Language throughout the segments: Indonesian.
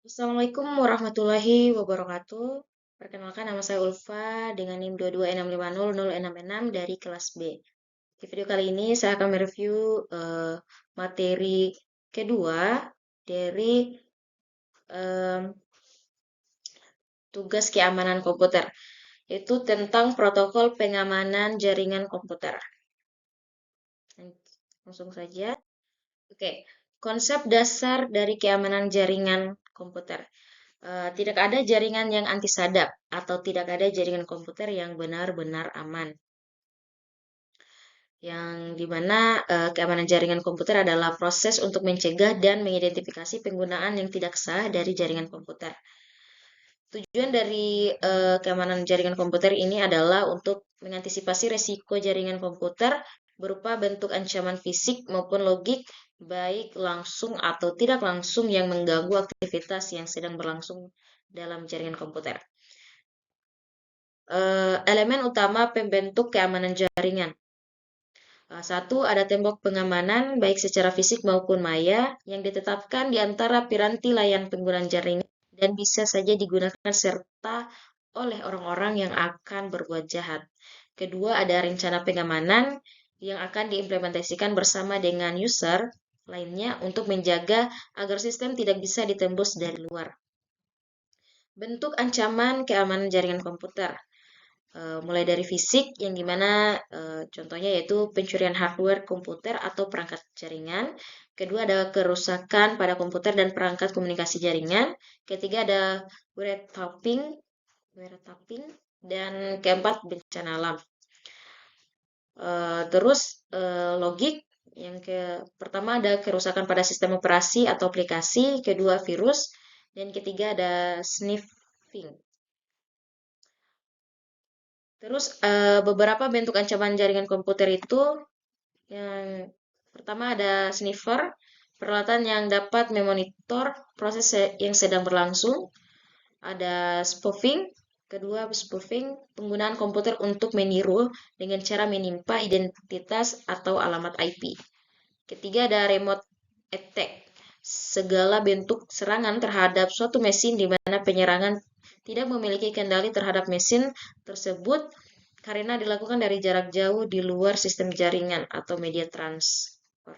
Assalamualaikum warahmatullahi wabarakatuh. Perkenalkan nama saya Ulfa dengan NIM 226500666 dari kelas B. Di video kali ini saya akan mereview materi kedua dari em, tugas keamanan komputer, yaitu tentang protokol pengamanan jaringan komputer. Langsung saja. Oke, konsep dasar dari keamanan jaringan komputer. Tidak ada jaringan yang anti sadap atau tidak ada jaringan komputer yang benar-benar aman. Yang dimana keamanan jaringan komputer adalah proses untuk mencegah dan mengidentifikasi penggunaan yang tidak sah dari jaringan komputer. Tujuan dari keamanan jaringan komputer ini adalah untuk mengantisipasi resiko jaringan komputer berupa bentuk ancaman fisik maupun logik, baik langsung atau tidak langsung yang mengganggu aktivitas yang sedang berlangsung dalam jaringan komputer. Elemen utama pembentuk keamanan jaringan. Satu, ada tembok pengamanan baik secara fisik maupun maya yang ditetapkan di antara piranti layar penggunaan jaringan dan bisa saja digunakan serta oleh orang-orang yang akan berbuat jahat. Kedua, ada rencana pengamanan yang akan diimplementasikan bersama dengan user lainnya untuk menjaga agar sistem tidak bisa ditembus dari luar. Bentuk ancaman keamanan jaringan komputer. Mulai dari fisik yang dimana contohnya yaitu pencurian hardware komputer atau perangkat jaringan. Kedua ada kerusakan pada komputer dan perangkat komunikasi jaringan. Ketiga ada wiretapping, dan keempat bencana alam. Terus logik yang pertama ada kerusakan pada sistem operasi atau aplikasi, kedua virus, dan ketiga ada sniffing. Terus beberapa bentuk ancaman jaringan komputer itu yang pertama ada sniffer, peralatan yang dapat memonitor proses yang sedang berlangsung. Ada spoofing, kedua spoofing, penggunaan komputer untuk meniru dengan cara menimpa identitas atau alamat IP. Ketiga ada remote attack, segala bentuk serangan terhadap suatu mesin di mana penyerangan tidak memiliki kendali terhadap mesin tersebut karena dilakukan dari jarak jauh di luar sistem jaringan atau media transfer.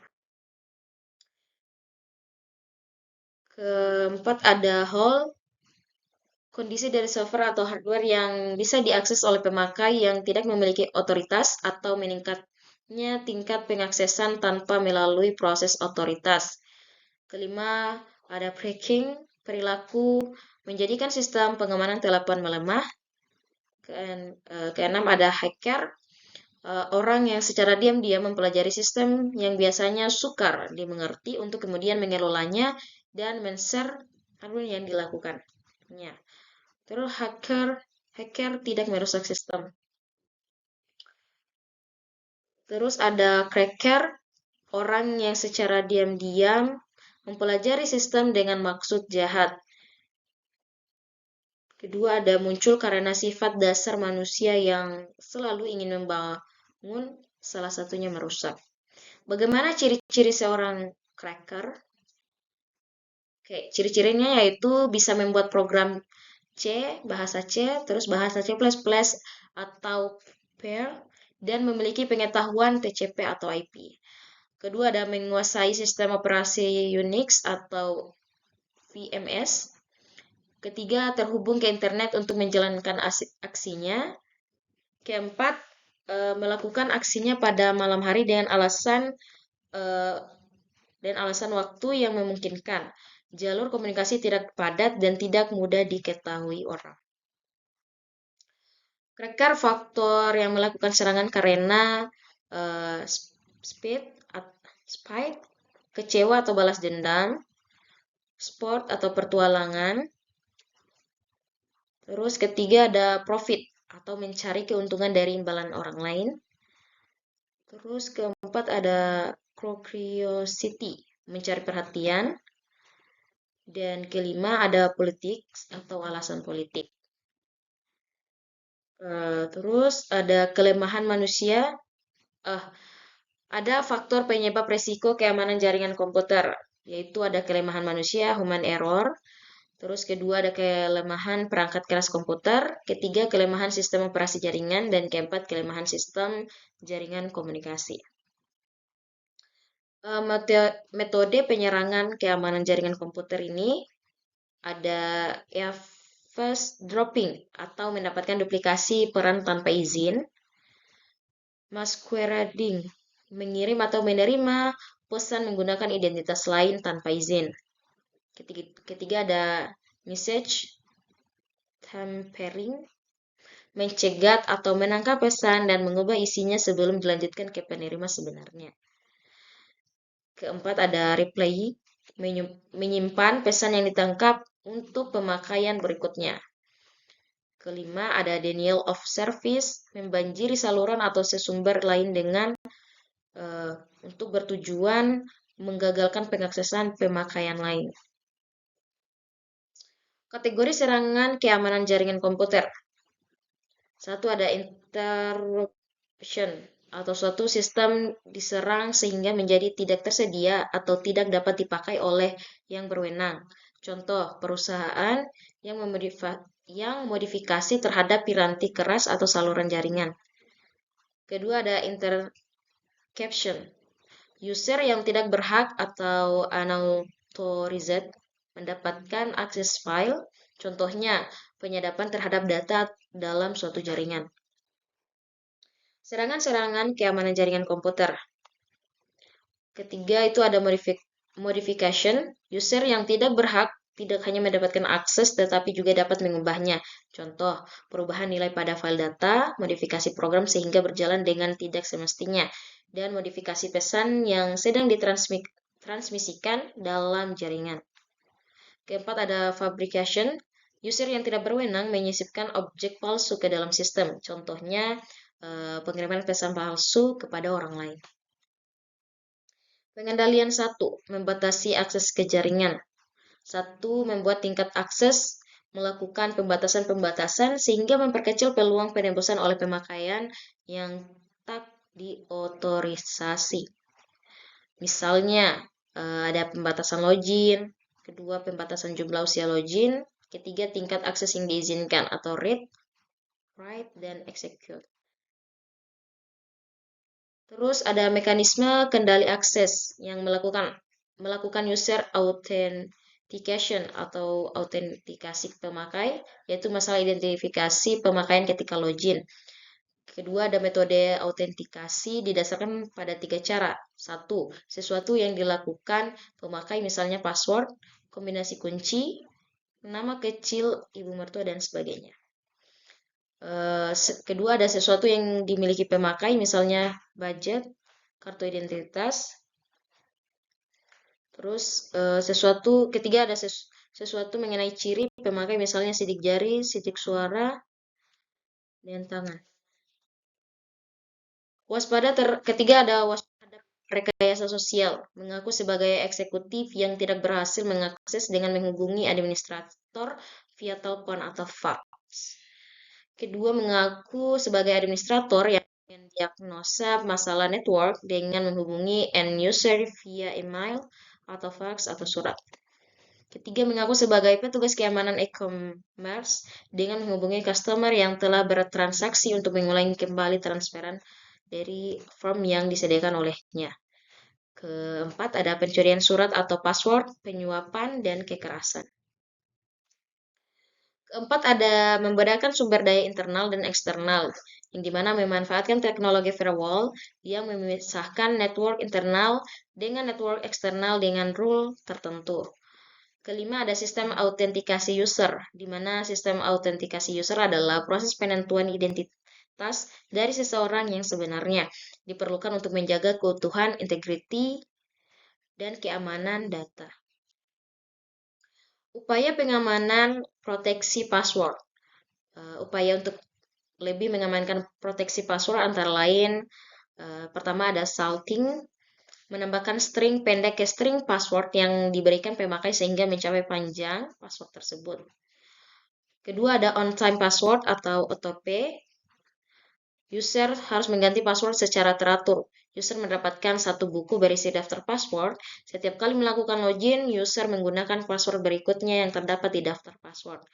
Keempat ada hole, kondisi dari software atau hardware yang bisa diakses oleh pemakai yang tidak memiliki otoritas atau meningkatnya tingkat pengaksesan tanpa melalui proses otoritas. Kelima, ada breaking, perilaku menjadikan sistem pengamanan telepon melemah. Keenam, ada hacker, orang yang secara diam-diam mempelajari sistem yang biasanya sukar dimengerti untuk kemudian mengelolanya dan men-share hardware yang dilakukannya. Terus hacker tidak merusak sistem. Terus ada cracker, orang yang secara diam-diam mempelajari sistem dengan maksud jahat. Kedua, ada muncul karena sifat dasar manusia yang selalu ingin membangun, salah satunya merusak. Bagaimana ciri-ciri seorang cracker? Oke, ciri-cirinya yaitu bisa membuat program bahasa C, terus bahasa C++ atau Perl, dan memiliki pengetahuan TCP atau IP. Kedua, ada menguasai sistem operasi Unix atau VMS. Ketiga, terhubung ke internet untuk menjalankan aksinya. Keempat, melakukan aksinya pada malam hari dengan alasan waktu yang memungkinkan. Jalur komunikasi tidak padat dan tidak mudah diketahui orang. Cracker faktor yang melakukan serangan karena spite, kecewa atau balas dendam, sport atau pertualangan. Terus ketiga ada profit atau mencari keuntungan dari imbalan orang lain. Terus keempat ada curiosity, mencari perhatian. Dan kelima ada politik atau alasan politik. Terus ada kelemahan manusia. Ada faktor penyebab resiko keamanan jaringan komputer, yaitu ada kelemahan manusia, human error. Terus kedua ada kelemahan perangkat keras komputer, ketiga kelemahan sistem operasi jaringan, dan keempat kelemahan sistem jaringan komunikasi. Metode penyerangan keamanan jaringan komputer ini ada eavesdropping atau mendapatkan duplikasi peran tanpa izin, masquerading, mengirim atau menerima pesan menggunakan identitas lain tanpa izin. Ketiga ada message tampering, mencegat atau menangkap pesan dan mengubah isinya sebelum dilanjutkan ke penerima sebenarnya. Keempat ada replay, menyimpan pesan yang ditangkap untuk pemakaian berikutnya. Kelima ada denial of service, membanjiri saluran atau sesumber lain dengan untuk bertujuan menggagalkan pengaksesan pemakaian lain. Kategori serangan keamanan jaringan komputer. Satu ada interruption atau suatu sistem diserang sehingga menjadi tidak tersedia atau tidak dapat dipakai oleh yang berwenang. Contoh, perusahaan yang modifikasi terhadap piranti keras atau saluran jaringan. Kedua ada interception. User yang tidak berhak atau unauthorized mendapatkan akses file, contohnya penyadapan terhadap data dalam suatu jaringan. Serangan-serangan keamanan jaringan komputer. Ketiga itu ada modification, user yang tidak berhak tidak hanya mendapatkan akses tetapi juga dapat mengubahnya. Contoh, perubahan nilai pada file data, modifikasi program sehingga berjalan dengan tidak semestinya, dan modifikasi pesan yang sedang ditransmisikan dalam jaringan. Keempat ada fabrication, user yang tidak berwenang menyisipkan objek palsu ke dalam sistem. Contohnya, pengiriman pesan palsu kepada orang lain. Pengendalian 1. Membatasi akses ke jaringan. 1. Membuat tingkat akses, melakukan pembatasan-pembatasan sehingga memperkecil peluang penembusan oleh pemakaian yang tak diotorisasi. Misalnya, ada pembatasan login, kedua pembatasan jumlah usia login, ketiga tingkat akses yang diizinkan atau read, write, dan execute. Terus ada mekanisme kendali akses yang melakukan user authentication atau autentikasi pemakai, yaitu masalah identifikasi pemakaian ketika login. Kedua, ada metode autentikasi didasarkan pada 3 cara. 1. Sesuatu yang dilakukan pemakai, misalnya password, kombinasi kunci, nama kecil ibu mertua, dan sebagainya. Kedua, ada sesuatu yang dimiliki pemakai, misalnya budget, kartu identitas. Terus ketiga ada sesuatu mengenai ciri pemakai, misalnya sidik jari, sidik suara, dan tangan. Ketiga ada waspada rekayasa sosial, mengaku sebagai eksekutif yang tidak berhasil mengakses dengan menghubungi administrator via telepon atau fax. Kedua, mengaku sebagai administrator yang mendiagnosa masalah network dengan menghubungi end user via email atau fax atau surat. Ketiga, mengaku sebagai petugas keamanan e-commerce dengan menghubungi customer yang telah bertransaksi untuk mengulangi kembali transferan dari form yang disediakan olehnya. Keempat, ada pencurian surat atau password, penyuapan, dan kekerasan. Keempat, ada membedakan sumber daya internal dan eksternal, yang dimana memanfaatkan teknologi firewall yang memisahkan network internal dengan network eksternal dengan rule tertentu. Kelima, ada sistem autentikasi user, di mana sistem autentikasi user adalah proses penentuan identitas dari seseorang yang sebenarnya diperlukan untuk menjaga keutuhan, integriti, dan keamanan data. Upaya pengamanan proteksi password. Upaya untuk lebih mengamankan proteksi password antara lain, pertama ada salting, menambahkan string pendek ke string password yang diberikan pemakai sehingga mencapai panjang password tersebut. Kedua ada on-time password atau OTP. User harus mengganti password secara teratur. User mendapatkan satu buku berisi daftar password. Setiap kali melakukan login, user menggunakan password berikutnya yang terdapat di daftar password.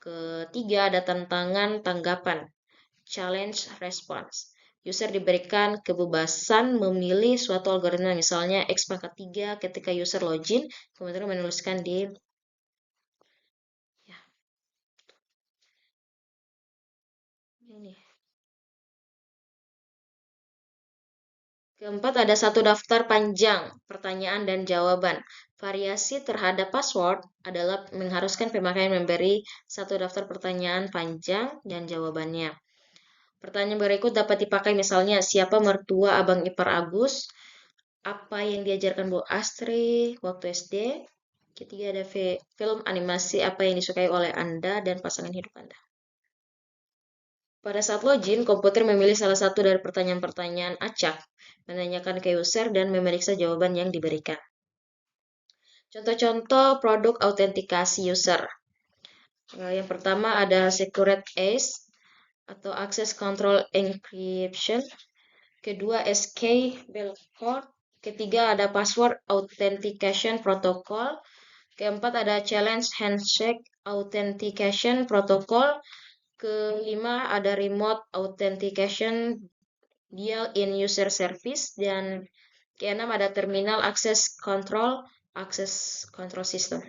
Ketiga, ada tantangan tanggapan, challenge response. User diberikan kebebasan memilih suatu algoritma, misalnya X⁻3 ketika user login, kemudian menuliskan di ya, ini. Keempat, ada satu daftar panjang pertanyaan dan jawaban. Variasi terhadap password adalah mengharuskan pemakaian memberi satu daftar pertanyaan panjang dan jawabannya. Pertanyaan berikut dapat dipakai misalnya, siapa mertua abang ipar Agus? Apa yang diajarkan Bu Astri waktu SD? Ketiga, ada film animasi apa yang disukai oleh Anda dan pasangan hidup Anda. Pada saat login, komputer memilih salah satu dari pertanyaan-pertanyaan acak, menanyakan ke user dan memeriksa jawaban yang diberikan. Contoh-contoh produk autentikasi user. Yang pertama ada Secret Ace atau Access Control Encryption. Kedua, SK Bellcore. Ketiga, ada Password Authentication Protocol. Keempat, ada Challenge Handshake Authentication Protocol. Kelima, ada Remote Authentication Dial-in User Service. Dan keenam, ada Terminal Access Control System.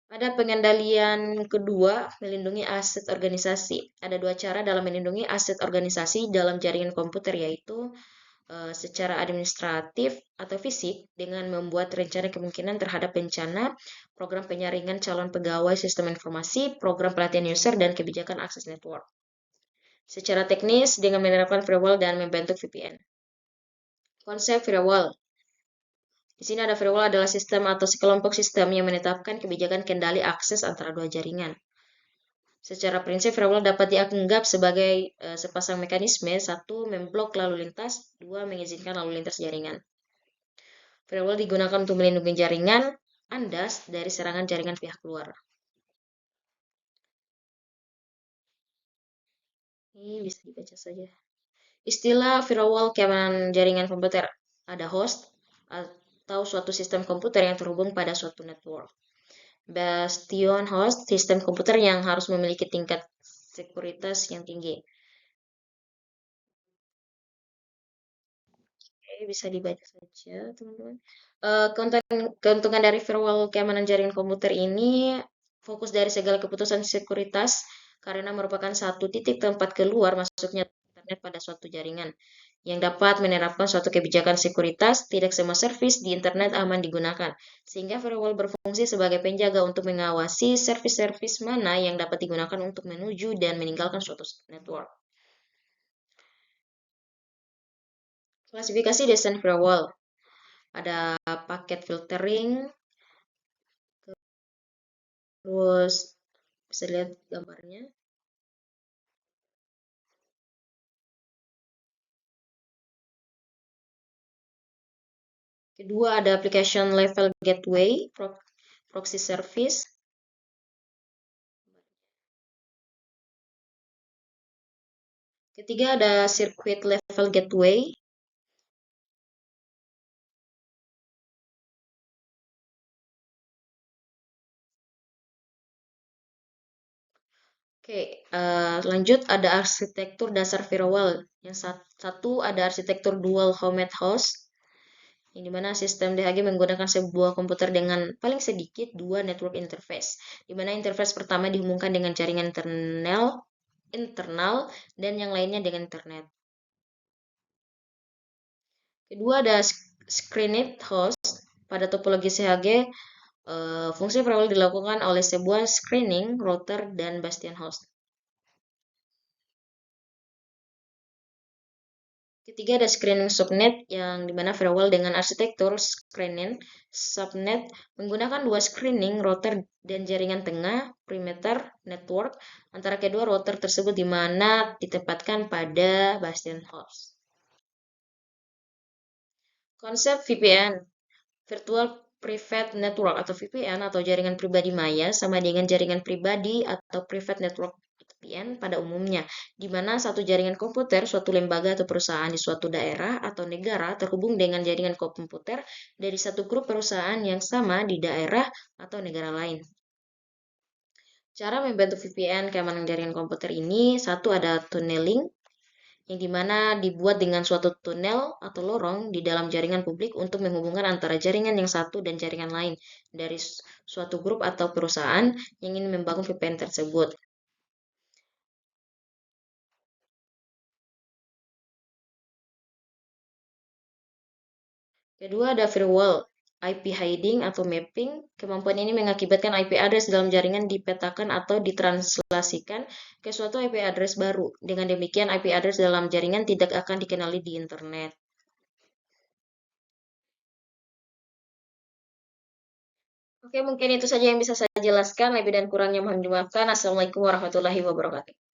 Ada pengendalian kedua, melindungi aset organisasi. Ada dua cara dalam melindungi aset organisasi dalam jaringan komputer, yaitu secara administratif atau fisik dengan membuat rencana kemungkinan terhadap bencana, program penyaringan calon pegawai sistem informasi, program pelatihan user, dan kebijakan akses network. Secara teknis dengan menerapkan firewall dan membentuk VPN. Konsep firewall. Di sini ada firewall adalah sistem atau sekelompok sistem yang menetapkan kebijakan kendali akses antara dua jaringan. Secara prinsip, firewall dapat dianggap sebagai sepasang mekanisme. Satu, memblok lalu lintas. Dua, mengizinkan lalu lintas jaringan. Firewall digunakan untuk melindungi jaringan Anda dari serangan jaringan pihak luar. Ini bisa dibaca saja. Istilah firewall keamanan jaringan komputer. Ada host atau suatu sistem komputer yang terhubung pada suatu network. Bastion host, sistem komputer yang harus memiliki tingkat sekuritas yang tinggi. Oke, bisa dibaca saja, teman-teman. Keuntungan dari firewall keamanan jaringan komputer ini fokus dari segala keputusan sekuritas karena merupakan satu titik tempat keluar masuknya internet pada suatu jaringan yang dapat menerapkan suatu kebijakan sekuritas. Tidak semua servis di internet aman digunakan, sehingga firewall berfungsi sebagai penjaga untuk mengawasi servis-servis mana yang dapat digunakan untuk menuju dan meninggalkan suatu network. Klasifikasi desain firewall. Ada paket filtering, terus bisa lihat gambarnya. Kedua, ada application level gateway, proxy service. Ketiga, ada circuit level gateway. Oke, lanjut ada arsitektur dasar firewall. Yang satu ada arsitektur dual homed host, yang dimana sistem DHG menggunakan sebuah komputer dengan paling sedikit dua network interface, dimana interface pertama dihubungkan dengan jaringan internal dan yang lainnya dengan internet. Kedua ada screened host. Pada topologi CHG, fungsi firewall dilakukan oleh sebuah screening router dan bastion host. Ketiga ada screening subnet, yang dimana firewall dengan arsitektur screening subnet menggunakan dua screening router dan jaringan tengah perimeter network antara kedua router tersebut, dimana ditempatkan pada bastion host. Konsep VPN, Virtual Private Network atau VPN atau jaringan pribadi maya, sama dengan jaringan pribadi atau private network atau VPN pada umumnya, di mana satu jaringan komputer, suatu lembaga atau perusahaan di suatu daerah atau negara terhubung dengan jaringan komputer dari satu grup perusahaan yang sama di daerah atau negara lain. Cara membantu VPN keamanan jaringan komputer ini, satu ada tunneling, yang dimana dibuat dengan suatu tunnel atau lorong di dalam jaringan publik untuk menghubungkan antara jaringan yang satu dan jaringan lain dari suatu grup atau perusahaan yang ingin membangun VPN tersebut. Kedua ada firewall, IP hiding atau mapping. Kemampuan ini mengakibatkan IP address dalam jaringan dipetakan atau ditranslasikan ke suatu IP address baru. Dengan demikian, IP address dalam jaringan tidak akan dikenali di internet. Oke, mungkin itu saja yang bisa saya jelaskan. Lebih dan kurangnya mohon dimaafkan. Assalamualaikum warahmatullahi wabarakatuh.